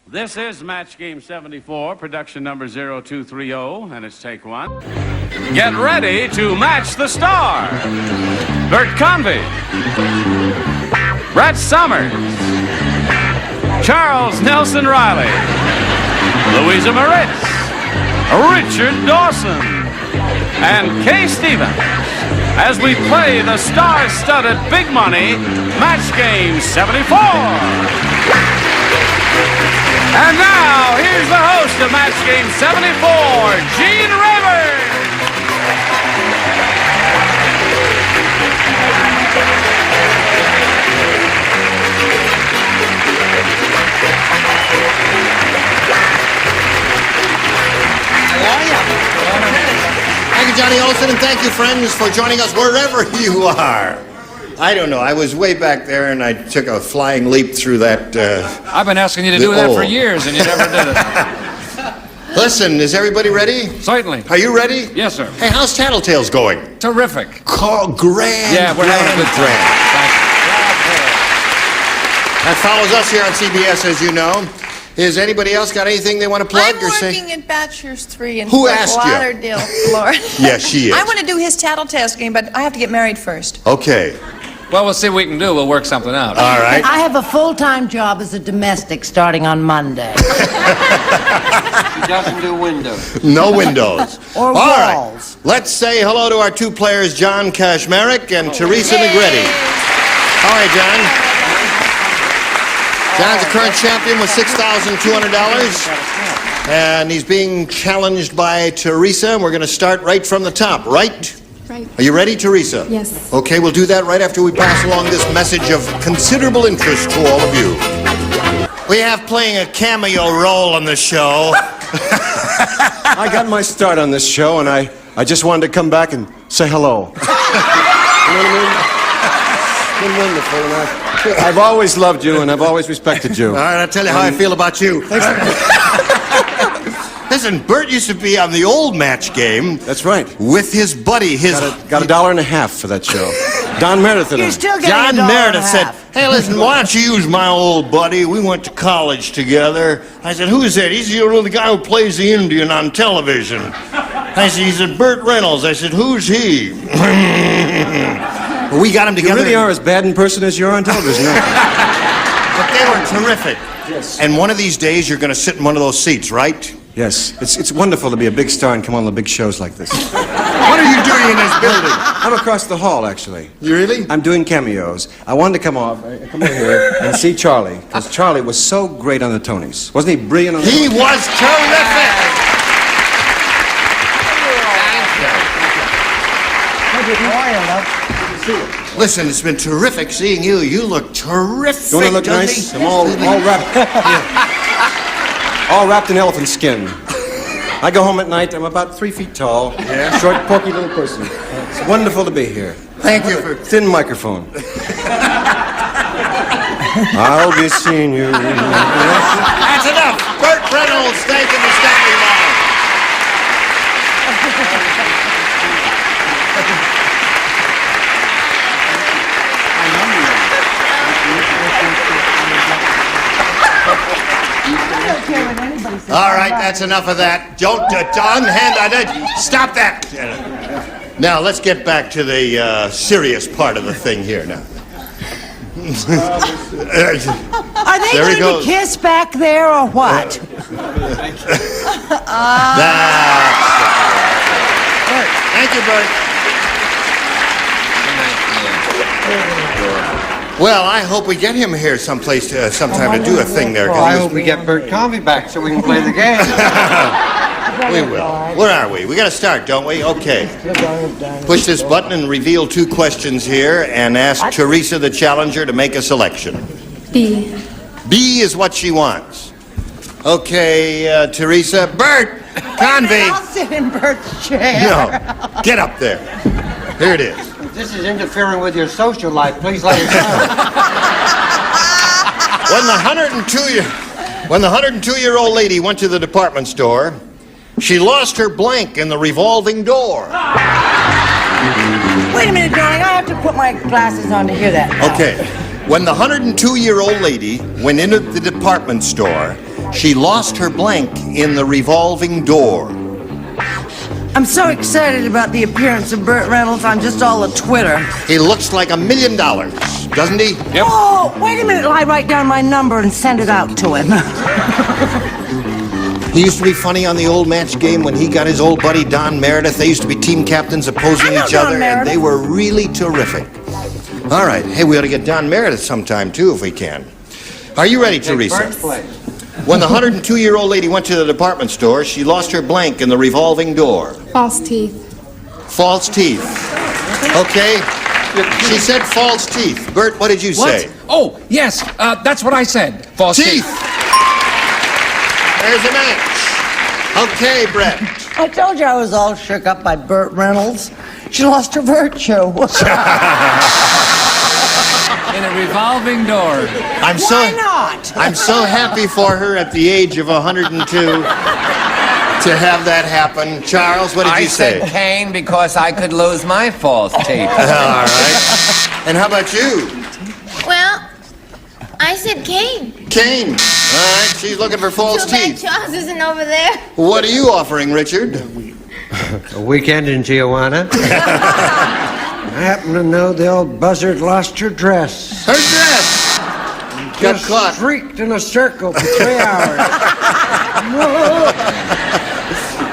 This is Match Game 74, production number 0230, and it's take one. Get ready to match the star. Bert Convy, Brett Summers, Charles Nelson Reilly, Louisa Moritz, Richard Dawson, and Kaye as we play the star-studded big money Match Game 74. And now, here's the host of Match Game 74, Gene Rivers. Thank you, Johnny Olson, and thank you, friends, for joining us wherever you are. I don't know. I was way back there, and I took a flying leap through that. I've been asking you to do that for years, and you never did it. Listen, is everybody ready? Certainly. Are you ready? Yes, sir. Hey, how's Tattletales going? Terrific. Grand. Yeah, we're having a good time. That follows us here on CBS, as you know. Has anybody else got anything they want to plug I'm or say? working at Bachelor's 3 in Who Fort asked you? Lauderdale, Florida. Yes, she is. I want to do his Tattletales game, but I have to get married first. Okay. Well, we'll see what we can do. We'll work something out. All right. I have a full-time job as a domestic starting on Monday. She doesn't do windows. No windows. Or All walls. right. Let's say hello to our two players, John Kashmarek and Teresa Negretti. All right, John. John's the current champion with $6,200. And he's being challenged by Teresa. We're going to start right from the top, right? Right. Are you ready, Teresa? Yes. Okay, we'll do that right after we pass along this message of considerable interest to all of you. We have playing a cameo role on the show. I got my start on this show, and I just wanted to come back and say hello. You know what I mean? It's been wonderful, and I've always loved you, and I've always respected you. All right, I'll tell you how I feel about you. Listen, Bert used to be on the old Match Game. That's right. With his buddy, Got $1.50 for that show. Don Meredith and You're I. still getting John $1.50. Meredith said, hey, listen, why don't you use my old buddy? We went to college together. I said, who is that? He's the guy who plays the Indian on television. I said, he said, Burt Reynolds. I said, who's he? We got him You together. really are as bad in person as you are on television, aren't you? But they were terrific. Yes. And one of these days, you're going to sit in one of those seats, right? Yes. It's wonderful to be a big star and come on the big shows like this. What are you doing in this building? I'm across the hall, actually. You really? I'm doing cameos. I wanted to come over here and see Charlie, because Charlie was so great on the Tonys. Wasn't he brilliant on the He was terrific. Listen, it's been terrific seeing you. You look terrific. Don't I look nice? I'm all wrapped. All wrapped in elephant skin. I go home at night. I'm about 3 feet tall. Yeah. Short, porky little person. It's wonderful to be here. Thank you for... Thin microphone. I'll be seeing you. That's enough. Burt Reynolds, thank you for stopping by. All right, that's enough of that. Don't stop that. Now, let's get back to the serious part of the thing here now. Are they There he going goes. to kiss back there or what? Thank you, Bert. Well, I hope we get him here someplace sometime to do a thing there. 'cause Well, I he was- hope we get Bert Convy back so we can play the game. We will. Where are we? We got to start, don't we? Okay. Push this button and reveal 2 questions here and ask Teresa, the challenger, to make a selection. B. B is what she wants. Okay, Teresa. Bert Convy. I'll sit in Bert's chair. No. Get up there. Here it is. This is interfering with your social life. Please let us know. When the 102-year-old lady went to the department store, she lost her blank in the revolving door. Wait a minute, darling. I have to put my glasses on to hear that. Okay. When the 102-year-old lady went into the department store, She lost her blank in the revolving door. I'm so excited about the appearance of Burt Reynolds, I'm just all a Twitter. He looks like $1 million, doesn't he? Yep. Oh, wait a minute, I write down my number and send it out to him. He used to be funny on the old match game when he got his old buddy Don Meredith. They used to be team captains opposing I know each Don other, and Meredith. they were really terrific. All right. Hey, we ought to get Don Meredith sometime, too, if we can. Are you ready, Teresa? Bert's place. When the 102-year-old lady went to the department store, she lost her blank in the revolving door. False teeth. False teeth. Okay. She said false teeth. Bert, what did you What? say? Oh, yes, that's what I said. False Teeth. There's a match. Okay, Brett. I told you I was all shook up by Burt Reynolds. She lost her virtue. In a revolving door. Why not? I'm so happy for her at the age of 102 to have that happen. Charles, what did I you say? said Kane because I could lose my false teeth. All right. And how about you? Well, I said Kane. Kane. All right, she's looking for false Too bad teeth. Charles isn't over there. What are you offering, Richard? A weekend in Tijuana. I happen to know the old buzzard lost her dress. Her dress. Got Just caught. streaked in a circle for 3 hours.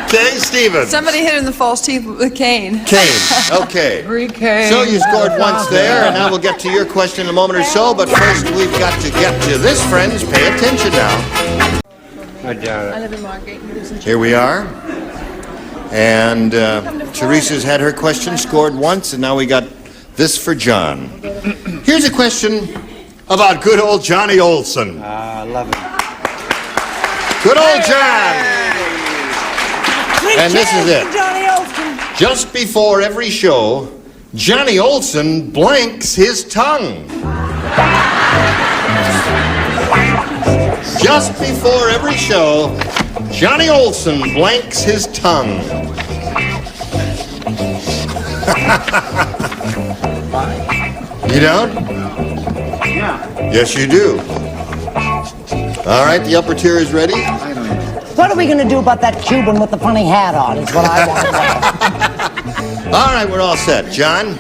Okay, Stephen. Somebody hit her in the false teeth with a cane. Kane. Okay. So you scored once there, and now we'll get to your question in a moment or so. But first, we've got to get to this, friends. Pay attention now. I doubt I it. live in Margate. Here we are. And Teresa's had her question scored once, and now we got this for John. Here's a question about good old Johnny Olson. I love it. Good old John! And this is it. Johnny Olson. Just before every show, Johnny Olson blanks his tongue. Just before every show, Johnny Olson blanks his tongue. You don't? Yeah. Yes, you do. All right, the upper tier is ready. What are we going to do about that Cuban with the funny hat on is what I want to know. All right, we're all set. John,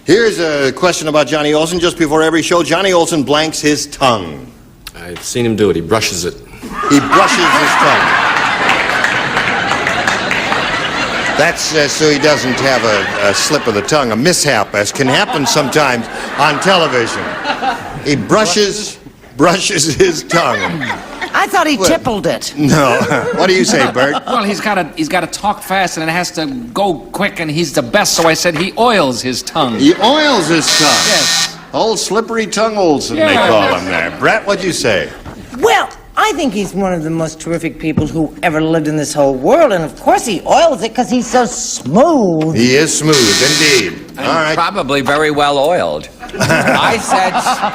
here's a question about Johnny Olson. Just before every show, Johnny Olson blanks his tongue. I've seen him do it. He brushes it. He brushes his tongue. That's so he doesn't have a slip of the tongue, a mishap, as can happen sometimes on television. He brushes his tongue. I thought he tippled it. No. What do you say, Bert? Well, he's got to talk fast and it has to go quick, and he's the best, so I said he oils his tongue. He oils his tongue. Yes. Old slippery tongue Olson, they Yeah. call him there. Brett, what'd you say? Well, I think he's one of the most terrific people who ever lived in this whole world, and of course he oils it because he's so smooth. He is smooth, indeed. All right. Probably very well oiled. I said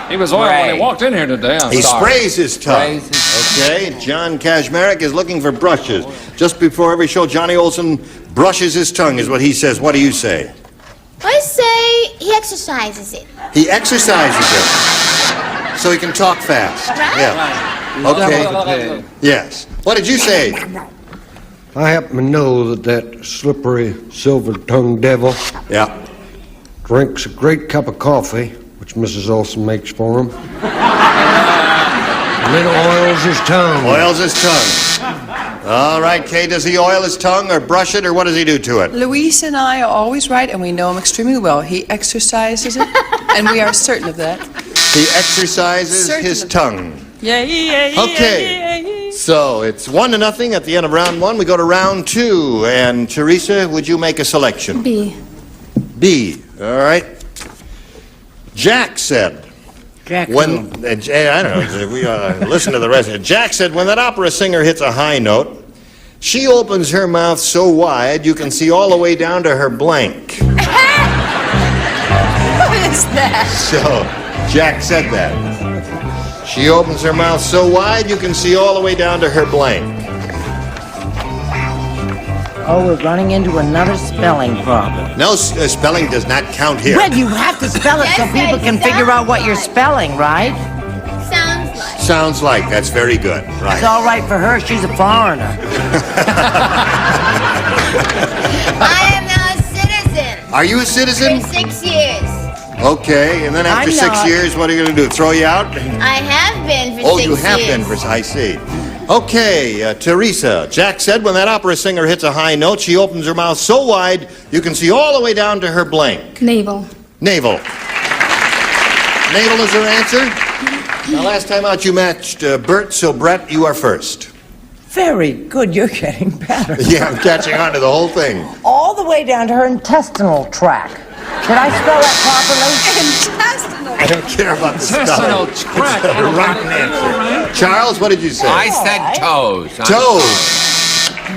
He was oiled when he spray. walked in here today. I'm He sorry. sprays his tongue. Sprays Okay, John Kazmarek is looking for brushes. Just before every show, Johnny Olson brushes his tongue, is what he says. What do you say? I say he exercises it. He exercises it so he can talk fast. Right? Yeah. Okay. Yes. What did you say? I happen to know that slippery silver-tongued devil Yeah. drinks a great cup of coffee, which Mrs. Olson makes for him, and then oils his tongue. Oils his tongue. All right, Kaye, does he oil his tongue or brush it, or what does he do to it? Louisa and I are always right, and we know him extremely well. He exercises it, and we are certain of that. He exercises Certain his of- tongue. Yeah. Okay. So it's 1-0 at the end of round one. We go to round two. And Teresa, would you make a selection? B. B. All right. Jack said. Jack When I don't know. We listen to the rest. Jack said when that opera singer hits a high note, she opens her mouth so wide you can see all the way down to her blank. What is that? So Jack said that. She opens her mouth so wide you can see all the way down to her blank. Oh, we're running into another spelling problem. No, spelling does not count here. Well, you have to spell it so Yes, people it can figure out what you're does. spelling, right? Sounds like. sounds like. That's very good. Right. It's all right for her. She's a foreigner. I am now a citizen. Are you a citizen? For 6 years. Okay, and then after I'm 6 not. years, what are you going to do? Throw you out? I have been for 6 years. Oh, you have been for, I see. Okay, Teresa. Jack said when that opera singer hits a high note, she opens her mouth so wide you can see all the way down to her blank. Navel. Navel. Navel is her answer? Now, last time out you matched Bert, so Brett, you are first. Very good. You're getting better. Yeah, I'm catching on to the whole thing. All the way down to her intestinal tract. Did I spell that properly? I don't care about the Intestinal spelling. tract. It's the rotten answer. Charles, what did you say? I said toes. Toes.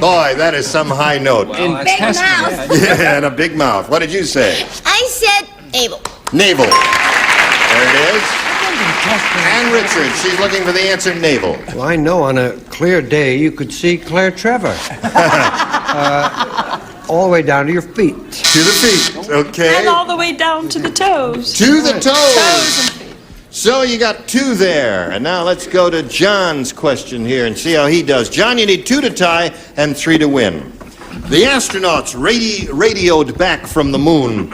Boy, that is some high note. Well, Big mouth. Yeah, and a big mouth. What did you say? I said navel. Navel. There it is. And Richard, she's looking for the answer, navel. Well, I know on a clear day you could see Claire Trevor. All the way down to your feet. To the feet, okay. And all the way down to the toes. To the toes. Toes and feet. So you got 2 there. And now let's go to John's question here and see how he does. John, you need 2 to tie and 3 to win. The astronauts radioed back from the moon.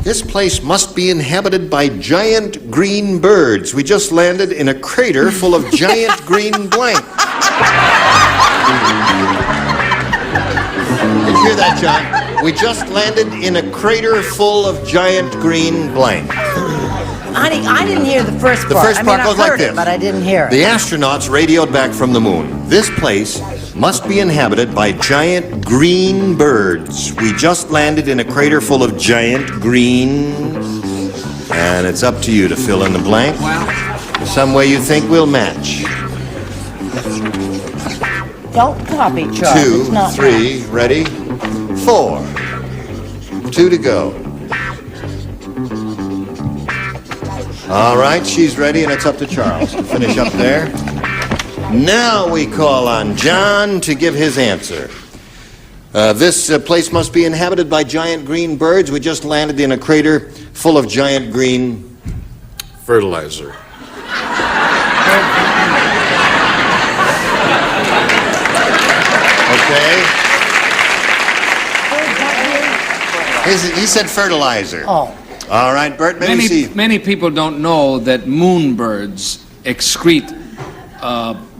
This place must be inhabited by giant green birds. We just landed in a crater full of giant green blank. Did you hear that, John? We just landed in a crater full of giant green blank. Honey, I didn't hear the first part. The first part I goes like heard this. it, but I didn't hear it. The astronauts radioed back from the moon. This place must be inhabited by giant green birds. We just landed in a crater full of giant green... And it's up to you to fill in the blank. Some way you think we'll match. Don't copy, Charles. 2, It's not 3, ready? 4. 2 to go. All right, she's ready, and it's up to Charles to finish up there. Now we call on John to give his answer. This place must be inhabited by giant green birds. We just landed in a crater full of giant green... Fertilizer. Okay. He said fertilizer. Oh. All right, Bert, maybe see... Many people don't know that moonbirds excrete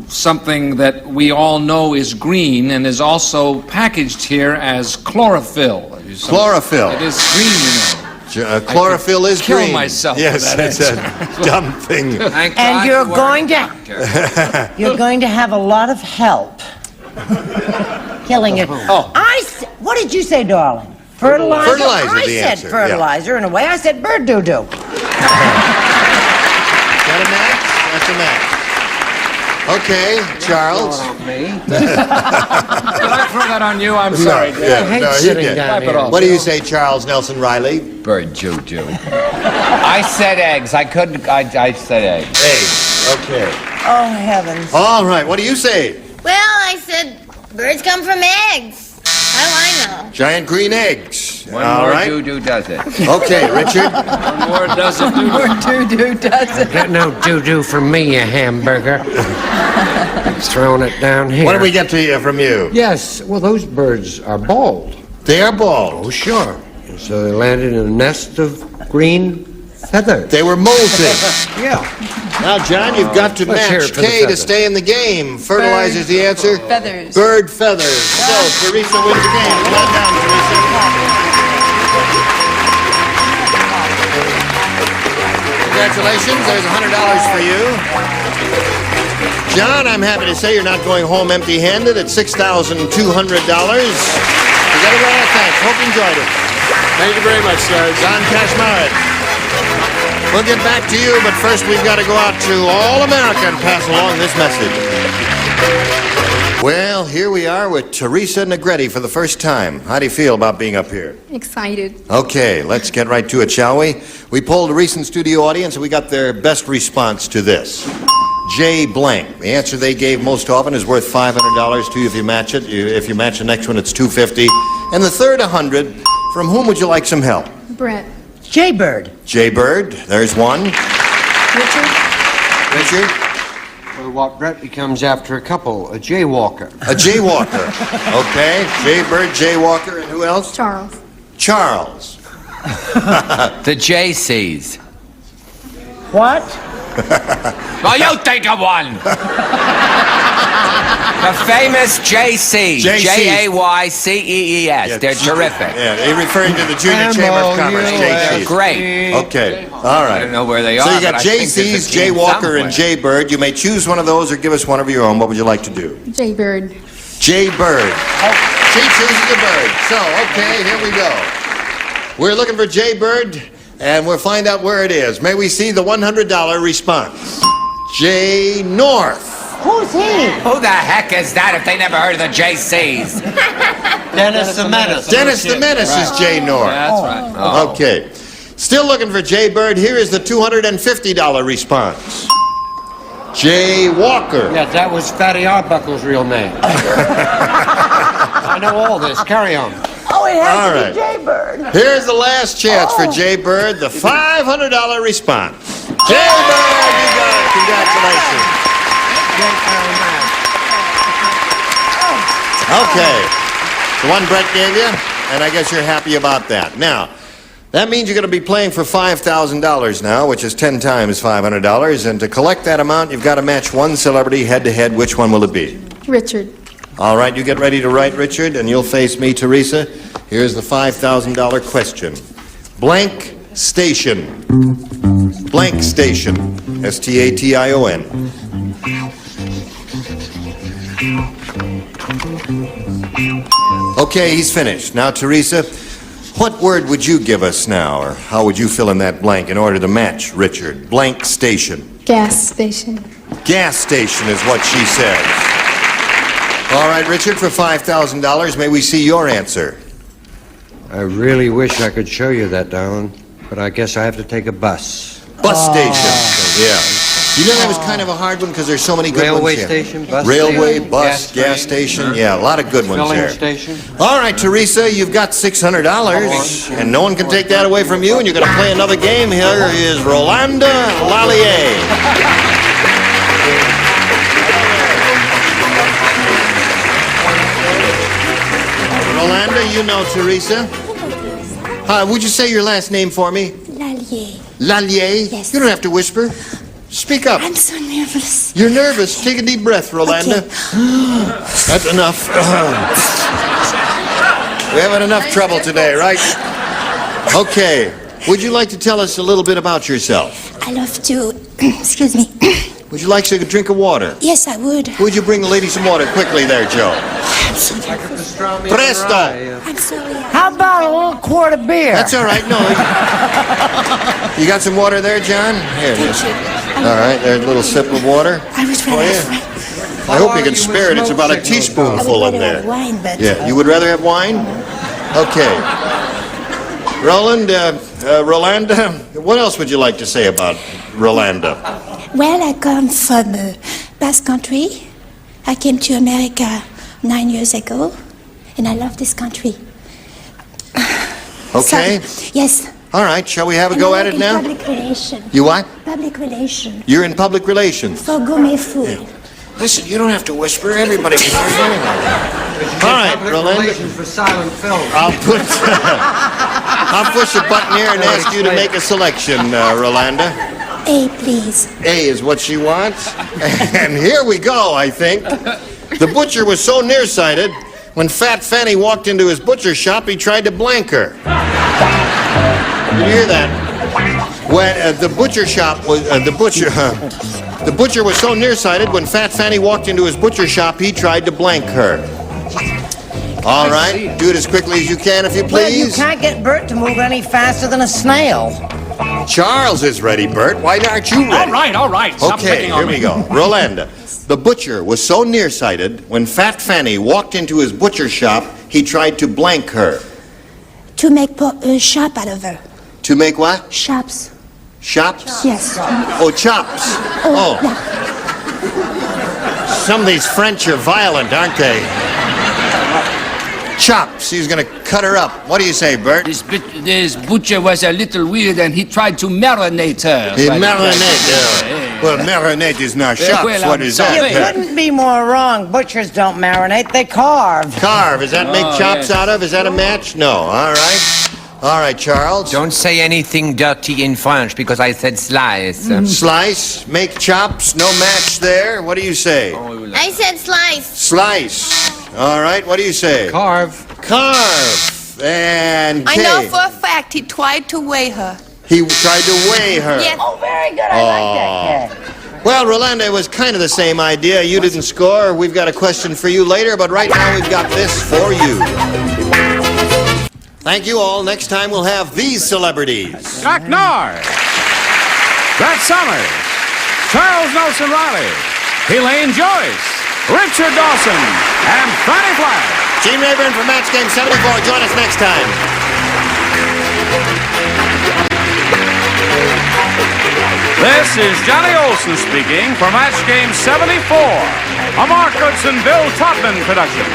something that we all know is green and is also packaged here as chlorophyll. Chlorophyll. It is green, you know. Chlorophyll is kill green. myself for Yes, that it's a dumb thing. Thank And God you're you going weren't to... a doctor. You're going to have a lot of help killing it. Oh. What did you say, darling? Fertilizer? Fertilizer, I the said answer, yeah. fertilizer in a way. I said bird doo-doo. Is that a match? That's a match. Okay, Charles. Did I throw that on you? I'm sorry. No, yeah, I hate no, he sitting did. down Wipe it here. off. What do you say, Charles Nelson Reilly? Bird juju. I said eggs. I said eggs. Eggs. Okay. Oh, heavens. All right, what do you say? Well, I said birds come from eggs. How do I know? Giant green eggs. One All more right. doo-doo does it. Okay, Richard. One more doesn't do. More doo-doo does it. Got no doo-doo from me, you hamburger. Just throwing it down here. What did we get to you from you? Yes, well, those birds are bald. They are bald. Oh, sure. And so they landed in a nest of green feathers. They were molting. Yeah. Now, John, you've got to Let's hear match it for the Kaye to feathers. stay in the game. Fertilizer's the answer. Feathers. Bird feathers. So, Teresa wins the game. Well done, Teresa. Congratulations. There's $100 for you. John, I'm happy to say you're not going home empty-handed at $6,200. You got it right, thanks. Hope you enjoyed it. Thank you very much, Sarge. John Kashmarit. We'll get back to you, but first we've got to go out to all America and pass along this message. Well, here we are with Teresa Negretti for the first time. How do you feel about being up here? Excited. Okay, let's get right to it, shall we? We polled a recent studio audience and we got their best response to this. J blank. The answer they gave most often is worth $500 to you if you match it. If you match the next one, it's $250. And the third, $100. From whom would you like some help? Brett. Jaybird. Jaybird. There's one. Richard. Richard. what Bert becomes after a couple, a jaywalker. A jaywalker. Okay. Jay Bird, jaywalker, and who else? Charles. Charles. The JCs. What? Well, you think of one. The famous JCs. JCs. JAYCEES. Yeah. They're terrific. Yeah, they're referring to the Junior Chamber of Commerce, They're JCs. great. Okay, all right. I don't know where they So are, you got but I think there's JC's, a Jay team Walker, and somewhere. Jay Bird. You may choose one of those or give us one of your own. What would you like to do? Jay Bird. Jay Bird. She chooses the bird. So, okay, here we go. We're looking for Jay Bird, and we'll find out where it is. May we see the $100 response? Jay North. Who's he? Who the heck is that if they never heard of the JCs? Dennis the Menace. Dennis the Menace is Jay North. That's right. Oh. Okay. Still looking for Jay Bird. Here is the $250 response. Jay Walker. Yes, that was Fatty Arbuckle's real name. I know all this. Carry on. Oh, it has All to right. be Jay Bird. Here's the last chance for Jay Bird, the $500 response. Jay Bird, you got it. Congratulations. Okay. The one Brett gave you, and I guess you're happy about that. Now, that means you're going to be playing for $5,000 now, which is 10 times $500. And to collect that amount, you've got to match one celebrity head-to-head. Which one will it be? Richard. All right, you get ready to write, Richard, and you'll face me, Teresa. Here's the $5,000 question. Blank station. Blank station. S-T-A-T-I-O-N. Okay, he's finished. Now, Teresa, what word would you give us now, or how would you fill in that blank in order to match Richard? Blank station. Gas station. Gas station is what she says. All right, Richard, for $5,000, may we see your answer? I really wish I could show you that, darling, but I guess I have to take a bus. Bus station. Yeah. You know that was kind of a hard one because there's so many good Railway ones here. station, bus Railway, station, bus, gas station. Yeah, a lot of good ones Filling there. station. All right, Teresa, you've got $600, and no one can take that away from you, and you're going to play another game. Here is Rolanda Lallier. Rolanda, you know Teresa. Would you say your last name for me? Lallier. Lallier? Yes. You don't have to whisper. Speak up. I'm so nervous. You're nervous. Take a deep breath, Rolanda. That's enough. We haven't enough trouble today, right? Okay. Would you like to tell us a little bit about yourself? I love to. Excuse me. Would you like to drink of water? Yes, I would. Would you bring the lady some water quickly there, Joe? I'm so nervous. Presto! I'm sorry. How about a little quart of beer? That's all right. No. You got some water there, John? Here it is. All right, there's a little sip of water. I would for rather you. I hope you can spare it. It's about a teaspoonful in there. wine, but Yeah, you would rather have wine? Okay. Rolanda, what else would you like to say about Rolanda? well, I come from Basque Country. I came to America 9 years ago, and I love this country. Okay. So, yes. All right, shall we have a go at it now? Public relation. You what? Public relation. You're in public relations. For gourmet food. Listen, you don't have to whisper. Everybody can hear you anyway. All right, Rolanda. Relations for silent film. I'll push a button here and ask you to make a selection, Rolanda. A, please. A is what she wants. And here we go, I think. The butcher was so nearsighted, when Fat Fanny walked into his butcher shop, he tried to blank her. Did you hear that? When the butcher shop was, the butcher was so nearsighted, when Fat Fanny walked into his butcher shop, he tried to blank her. All right, do it as quickly as you can, if you Well, you please. can't get Bert to move any faster than a snail. Charles is ready, Bert. Why aren't you ready? All right. Stop Okay, picking here on we me. go. Rolanda, the butcher was so nearsighted, when Fat Fanny walked into his butcher shop, he tried to blank her. To make shop out of her. To make what? Shops. Shops? Yes. Oh, chops. Oh. Some of these French are violent, aren't they? Chops. He's going to cut her up. What do you say, Bert? This butcher was a little weird and he tried to marinate her. He marinated her. Well, marinate is not chops. well, What is that, You Pet? couldn't be more wrong. Butchers don't marinate, they carve. Carve. Is that make Oh, chops yes. out of? Is that a match? No. All right. All right, Charles. Don't say anything dirty in French because I said slice. Slice. Make chops. No match there. What do you say? I said slice. Slice. All right. What do you say? Carve. Carve. And I Kaye. know for a fact he tried to weigh her. He tried to weigh her. Yes. Oh, very good. I like that, Kay. Well, Rolanda, it was kind of the same idea. You didn't score. We've got a question for you later, but right now we've got this for you. Thank you all. Next time we'll have these celebrities. Jack Nord, Brett Summers, Charles Nelson Reilly, Elaine Joyce, Richard Dawson, and Fanny Flagg. Gene Rayburn for Match Game 74. Join us next time. This is Johnny Olson speaking for Match Game 74, a Mark Goodson, Bill Todman production.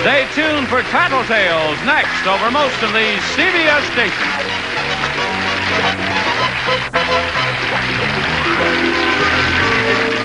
Stay tuned for Tattletales next over most of these CBS stations.